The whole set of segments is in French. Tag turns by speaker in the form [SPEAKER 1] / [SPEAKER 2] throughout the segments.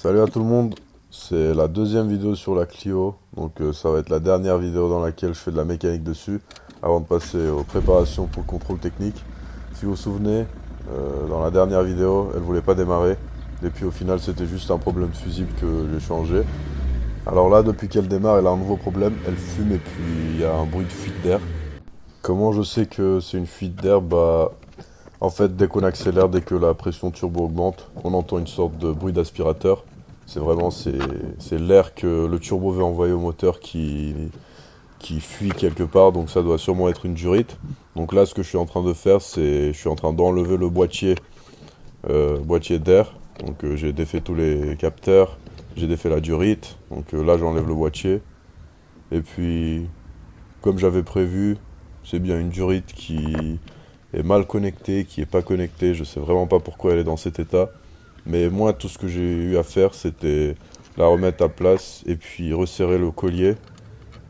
[SPEAKER 1] Salut à tout le monde, c'est la deuxième vidéo sur la Clio, donc ça va être la dernière vidéo dans laquelle je fais de la mécanique dessus, avant de passer aux préparations pour le contrôle technique. Si vous vous souvenez, dans la dernière vidéo, elle voulait pas démarrer, et puis au final c'était juste un problème de fusible que j'ai changé. Alors là, depuis qu'elle démarre, elle a un nouveau problème, elle fume et puis il y a un bruit de fuite d'air. Comment je sais que c'est une fuite d'air? Bah, en fait, dès qu'on accélère, dès que la pression turbo augmente, on entend une sorte de bruit d'aspirateur. C'est l'air que le turbo veut envoyer au moteur qui fuit quelque part, donc ça doit sûrement être une durite. Donc là, ce que je suis en train de faire, c'est je suis en train d'enlever le boîtier d'air. Donc j'ai défait tous les capteurs, j'ai défait la durite. Donc là, j'enlève le boîtier. Et puis, comme j'avais prévu, c'est bien une durite qui est mal connectée, qui est pas connectée. Je sais vraiment pas pourquoi elle est dans cet état. Mais moi, tout ce que j'ai eu à faire, c'était la remettre à place et puis resserrer le collier.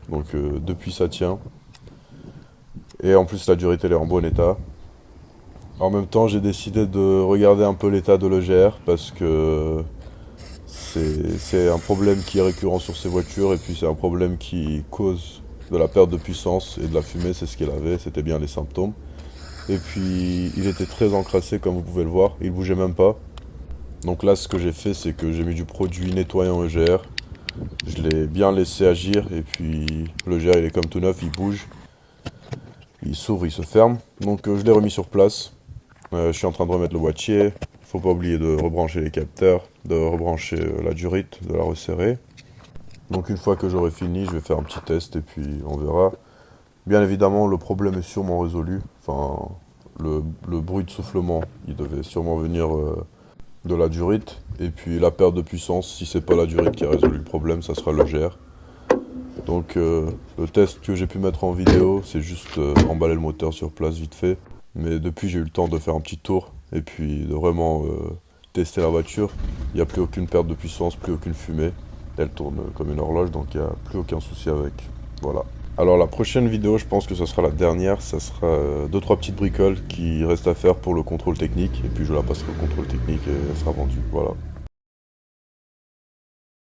[SPEAKER 1] Donc depuis, ça tient. Et en plus, la durite, elle est en bon état. En même temps, j'ai décidé de regarder un peu l'état de l'EGR parce que c'est un problème qui est récurrent sur ces voitures et puis c'est un problème qui cause de la perte de puissance et de la fumée, c'est ce qu'elle avait, c'était bien les symptômes. Et puis, il était très encrassé comme vous pouvez le voir, il bougeait même pas. Donc là, ce que j'ai fait, c'est que j'ai mis du produit nettoyant EGR. Je l'ai bien laissé agir et puis le GR il est comme tout neuf, il bouge, il s'ouvre, il se ferme. Donc je l'ai remis sur place. Je suis en train de remettre le boîtier. Faut pas oublier de rebrancher les capteurs, de rebrancher la durite, de la resserrer. Donc une fois que j'aurai fini, je vais faire un petit test et puis on verra. Bien évidemment, le problème est sûrement résolu. Enfin, le bruit de soufflement, il devait sûrement venir de la durite. Et puis la perte de puissance, si c'est pas la durite qui a résolu le problème, ça sera le GR. Donc le test que j'ai pu mettre en vidéo, c'est juste emballer le moteur sur place vite fait. Mais depuis j'ai eu le temps de faire un petit tour et puis de vraiment tester la voiture. Il n'y a plus aucune perte de puissance, plus aucune fumée. Elle tourne comme une horloge donc il n'y a plus aucun souci avec. Voilà. Alors la prochaine vidéo, je pense que ce sera la dernière. Ça sera deux trois petites bricoles qui restent à faire pour le contrôle technique. Et puis je la passerai au contrôle technique et elle sera vendue. Voilà.